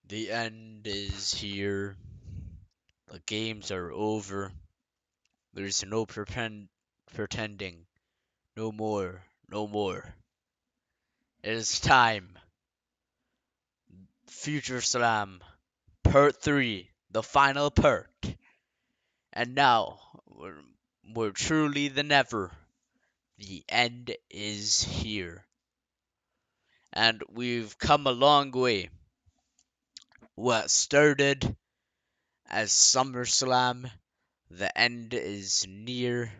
The end is here. The games are over. There's no pretending. No more. No more. It is time. Future Slam Part 3. The final part. And now, more truly than ever, the end is here. And we've come a long way. What started as SummerSlam, the end is near.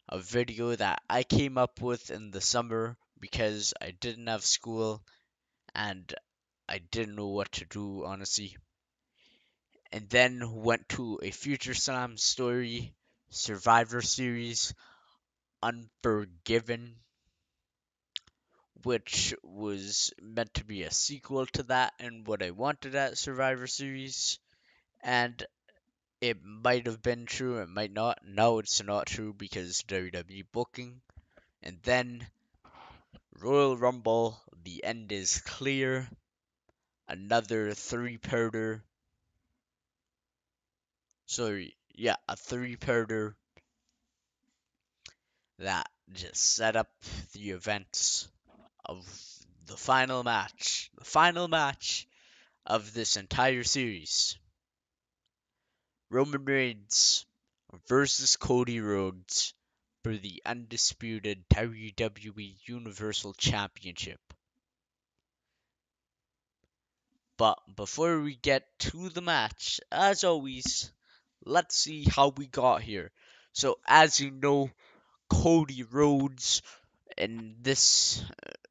A video that I came up with in the summer because I didn't have school and I didn't know what to do, honestly. And then went to a Future Slam story, Survivor Series, Unforgiven, which was meant to be a sequel to that and what I wanted at Survivor Series. And it might have been true, it might not. No, it's not true because WWE booking. And then Royal Rumble, the end is clear. Another three-parter. Sorry, yeah, a three-parter that just set up the events of the final match. The final match of this entire series. Roman Reigns versus Cody Rhodes for the undisputed WWE Universal Championship. But before we get to the match, as always, let's see how we got here. So, as you know, Cody Rhodes in this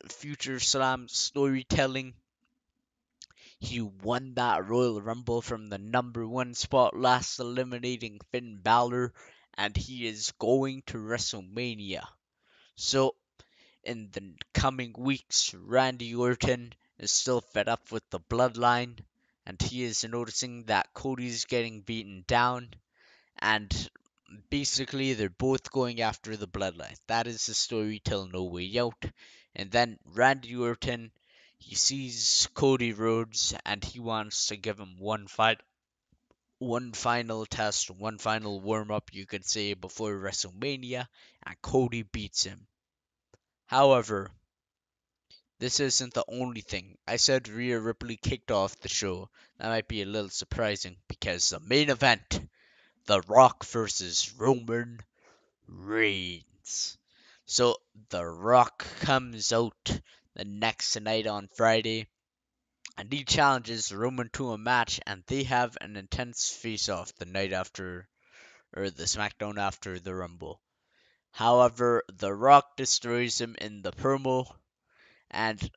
Future Slam storytelling, he won that Royal Rumble from the number one spot, last eliminating Finn Balor, and he is going to WrestleMania. So, in the coming weeks, Randy Orton is still fed up with the bloodline, and he is noticing that Cody's getting beaten down, and basically they're both going after the bloodline. That is the story till No Way Out. And then Randy Orton, he sees Cody Rhodes, and he wants to give him one final test, one final warm up, you could say, before WrestleMania, and Cody beats him. However, this isn't the only thing. I said Rhea Ripley kicked off the show. That might be a little surprising because the main event, The Rock versus Roman Reigns. So The Rock comes out the next night on Friday and he challenges Roman to a match and they have an intense face off the night after, or the SmackDown after the Rumble. However, The Rock destroys him in the promo, and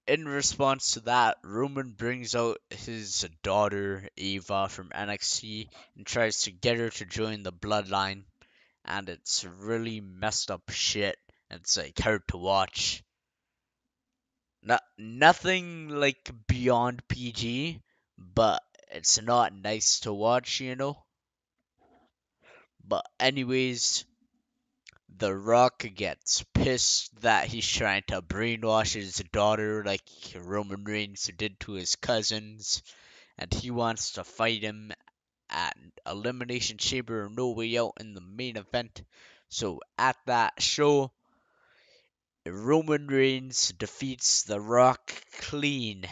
in response to that, Roman brings out his daughter, Ava, from NXT and tries to get her to join the bloodline. And it's really messed up shit. It's like hard to watch. Nothing like beyond PG, but it's not nice to watch, you know? But, anyways, The Rock gets pissed that he's trying to brainwash his daughter like Roman Reigns did to his cousins, and he wants to fight him at Elimination Chamber or No Way Out in the main event. So at that show, Roman Reigns defeats The Rock clean.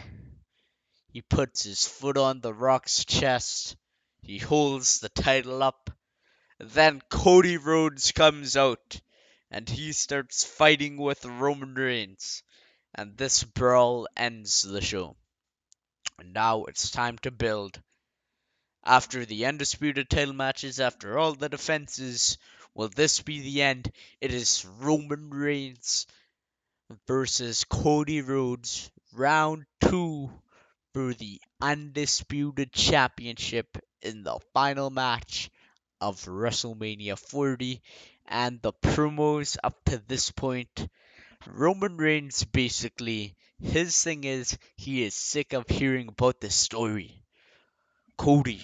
He puts his foot on The Rock's chest. He holds the title up. Then Cody Rhodes comes out and he starts fighting with Roman Reigns. And this brawl ends the show. And now it's time to build. After the undisputed title matches, after all the defenses, will this be the end? It is Roman Reigns versus Cody Rhodes, round 2 for the undisputed championship in the final match of WrestleMania 40. And the promos up to this point, Roman Reigns basically, his thing is he is sick of hearing about this story. Cody,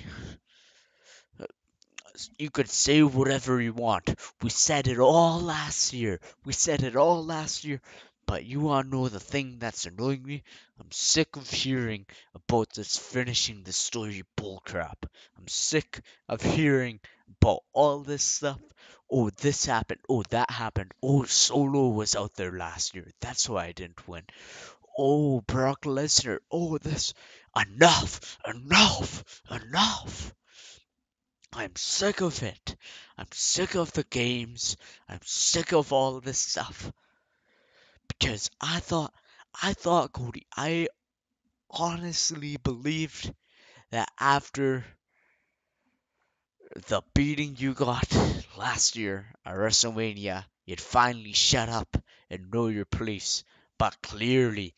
you could say whatever you want. We said it all last year. We said it all last year. But you wanna know the thing that's annoying me? I'm sick of hearing about this finishing the story bullcrap. I'm sick of hearing about all this stuff. Oh, this happened. Oh, that happened. Oh, Solo was out there last year. That's why I didn't win. Oh, Brock Lesnar. Oh, this. Enough! Enough! Enough! I'm sick of it. I'm sick of the games. I'm sick of all this stuff. Because I thought, Cody, I honestly believed that after the beating you got last year at WrestleMania, you'd finally shut up and know your place. But clearly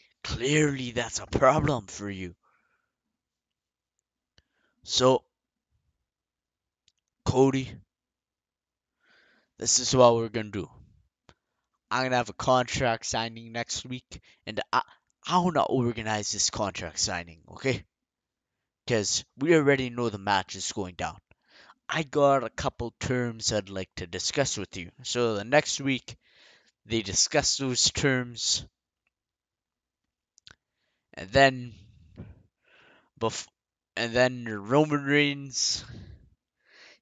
that's a problem for you. So, Cody, this is what we're gonna do. I'm gonna have a contract signing next week, and I wanna organize this contract signing, okay? Because we already know the match is going down. I got a couple terms I'd like to discuss with you. So the next week, they discuss those terms, and then bef- and then Roman Reigns,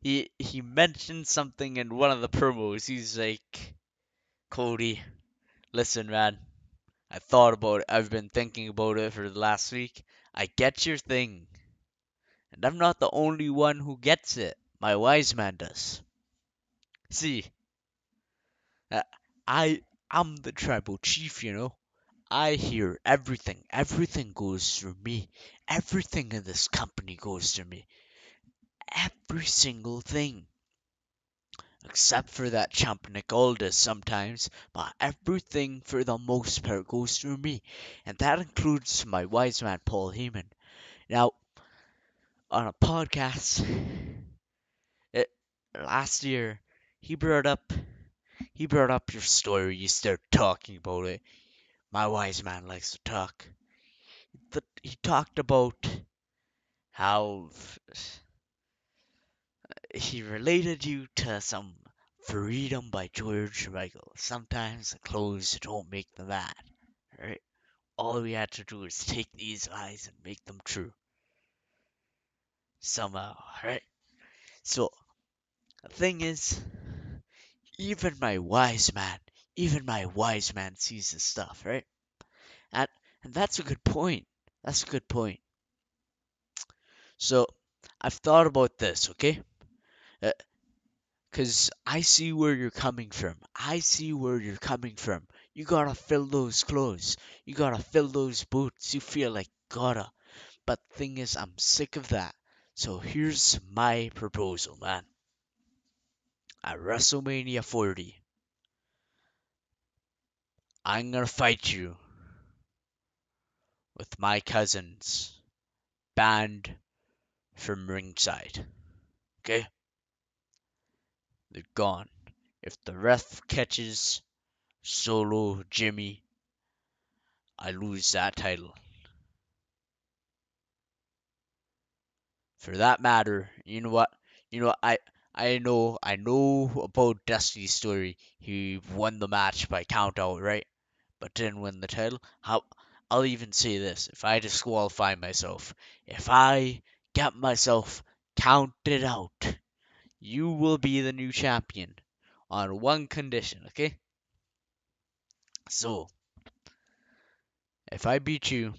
he mentioned something in one of the promos. He's like, Cody, listen, man. I thought about it. I've been thinking about it for the last week. I get your thing, and I'm not the only one who gets it. My wise man does. See, uh, I I'm the tribal chief, you know. I hear everything. Everything goes through me. Everything in this company goes through me. Every single thing. Except for that chump Nick Aldis sometimes, but everything for the most part goes through me. And that includes my wise man Paul Heyman. Now, on a podcast it, last year, he brought up he brought up your story. You start talking about it. My wise man likes to talk. He talked about how he related you to some Freedom by George Michael. Sometimes the clothes don't make the man, right? All we had to do is take these lies and make them true. Somehow, right? So, the thing is, even even my wise man sees this stuff, right? And, and that's a good point. That's a good point. So, I've thought about this, okay? Uh, Cause I see where you're coming from. I see where you're coming from. You gotta fill those clothes. You gotta fill those boots. You feel like gotta. But thing is, I'm sick of that. So here's my proposal, man. At WrestleMania 40, I'm gonna fight you with my cousins banned from ringside. Okay? They're gone. If the ref catches Solo Jimmy, I lose that title. For that matter, you know what? You know, I know about Dusty's story. He won the match by count out, right? But didn't win the title. How? I'll even say this: if I disqualify myself, if I get myself counted out, you will be the new champion on one condition, okay? So, if I beat you,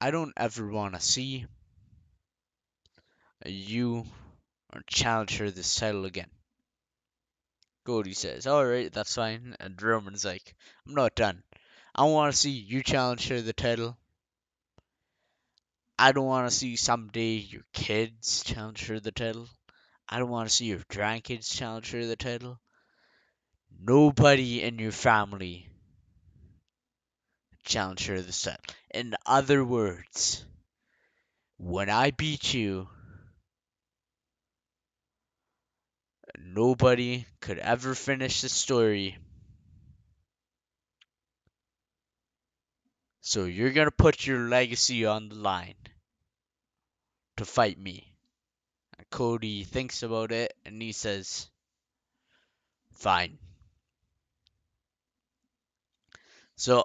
I don't ever want to see you challenge for this title again. Cody says, alright, that's fine. And Roman's like, I'm not done. I want to see you challenge for the title. I don't want to see someday your kids challenge for the title. I don't want to see your grandkids challenge for the title. Nobody in your family challenge for the title. In other words, when I beat you, nobody could ever finish the story. So you're gonna put your legacy on the line to fight me. And Cody thinks about it and he says, fine. So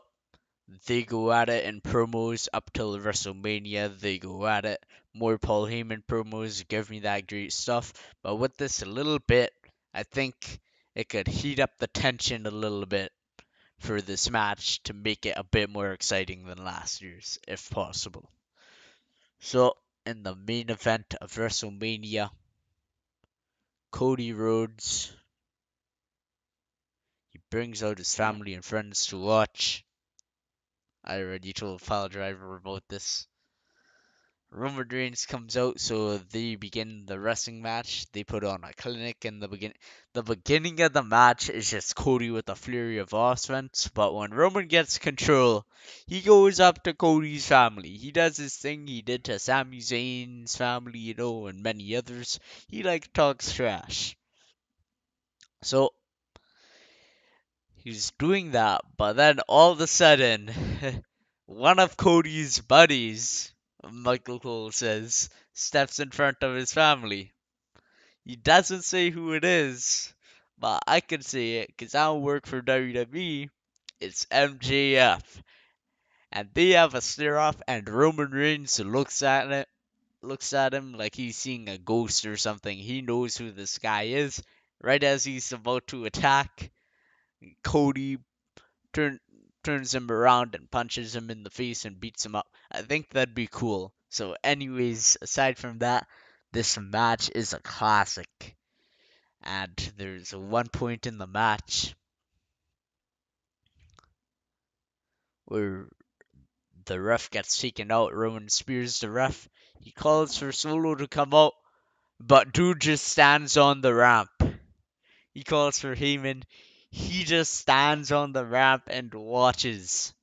They go at it in promos up till WrestleMania. They go at it. More Paul Heyman promos give me that great stuff. But with this a little bit, I think it could heat up the tension a little bit for this match to make it a bit more exciting than last year's, if possible. So, in the main event of WrestleMania, Cody Rhodes, he brings out his family and friends to watch. I already told Pile Driver about this. Roman Reigns comes out, so they begin the wrestling match. They put on a clinic in the beginning. The beginning of the match is just Cody with a flurry of offense, but when Roman gets control, he goes up to Cody's family. He does his thing he did to Sami Zayn's family, and many others. He talks trash. So he's doing that, but then all of a sudden, one of Cody's buddies, Michael Cole says, steps in front of his family. He doesn't say who it is, but I can say it because I don't work for WWE. It's MJF. And they have a stare off, and Roman Reigns looks at him like he's seeing a ghost or something. He knows who this guy is. Right as he's about to attack, Cody turn, turns him around and punches him in the face and beats him up. I think that'd be cool. So, anyways, aside from that, this match is a classic. And there's one point in the match where the ref gets taken out. Roman spears the ref. He calls for Solo to come out, but dude just stands on the ramp. He calls for Heyman. He just stands on the ramp and watches.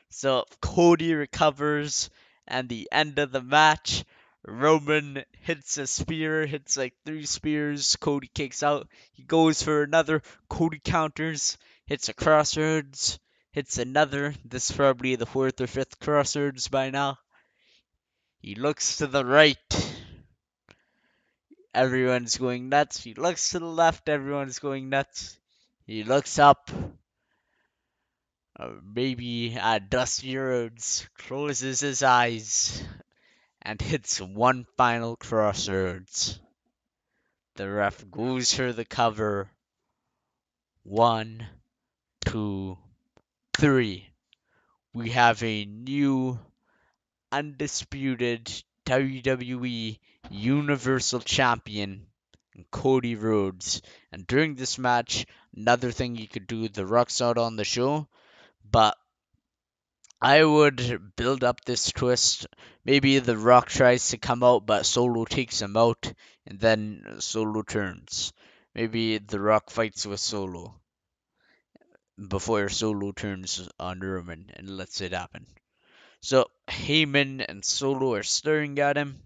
So Cody recovers, and the end of the match, Roman hits a spear, hits like 3 spears. Cody kicks out. He goes for another. Cody counters, hits a crossroads, hits another. This is probably the 4th or 5th crossroads by now. He looks to the right. Everyone's going nuts. He looks to the left. Everyone's going nuts. He looks up. Maybe at Dusty Rhodes, closes his eyes, and hits one final crossroads. The ref goes for the cover. 1, 2, 3. We have a new, undisputed WWE Universal Champion, Cody Rhodes. And during this match, another thing you could do, The Rock's out on the show, but I would build up this twist. Maybe The Rock tries to come out, but Solo takes him out, and then Solo turns. Maybe The Rock fights with Solo before Solo turns on Roman and lets it happen. So Heyman and Solo are staring at him.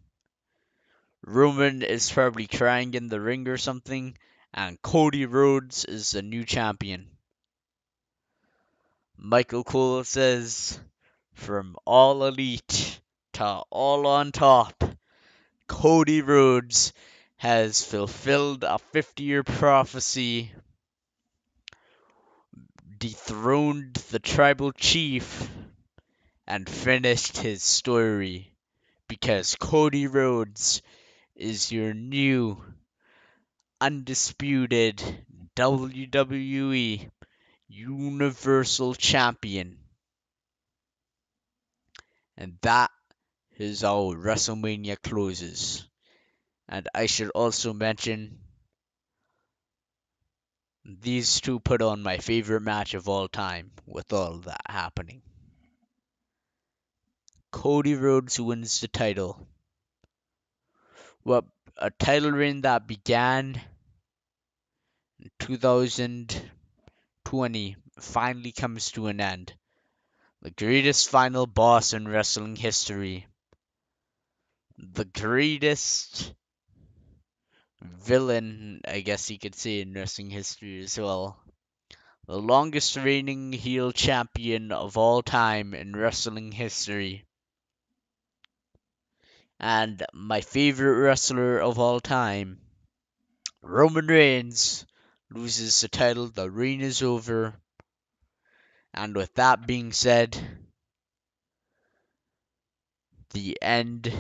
Roman is probably crying in the ring or something, and Cody Rhodes is the new champion. Michael Cole says, "From all elite to all on top, Cody Rhodes has fulfilled a 50-year prophecy, dethroned the tribal chief, and finished his story, because Cody Rhodes is your new, undisputed WWE Universal Champion." And that is how WrestleMania closes. And I should also mention, these two put on my favorite match of all time with all that happening. Cody Rhodes wins the title. Well, a title reign that began in 2020 finally comes to an end. The greatest final boss in wrestling history. The greatest villain, I guess you could say, in wrestling history as well. The longest reigning heel champion of all time in wrestling history. And my favorite wrestler of all time, Roman Reigns, loses the title. The reign is over. And with that being said, the end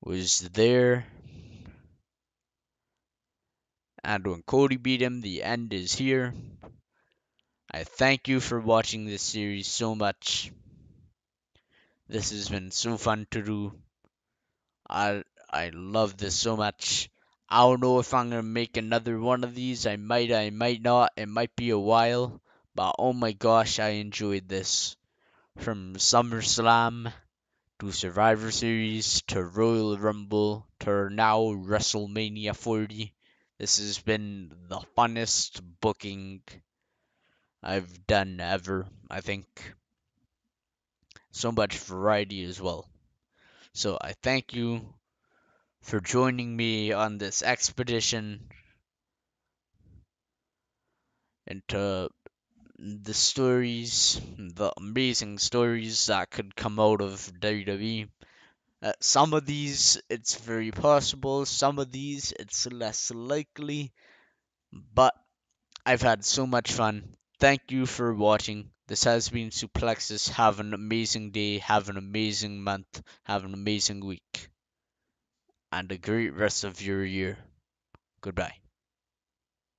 was there. And when Cody beat him, the end is here. I thank you for watching this series so much. This has been so fun to do. I love this so much. I don't know if I'm gonna make another one of these. I might not. It might be a while. But oh my gosh, I enjoyed this. From SummerSlam to Survivor Series to Royal Rumble to now WrestleMania 40. This has been the funnest booking I've done ever, I think. So much variety as well. So I thank you for joining me on this expedition into the stories, the amazing stories that could come out of WWE. Some of these it's very possible, some of these it's less likely, but I've had so much fun. Thank you for watching. This has been Suplexis. Have an amazing day, have an amazing month, have an amazing week, and a great rest of your year. Goodbye.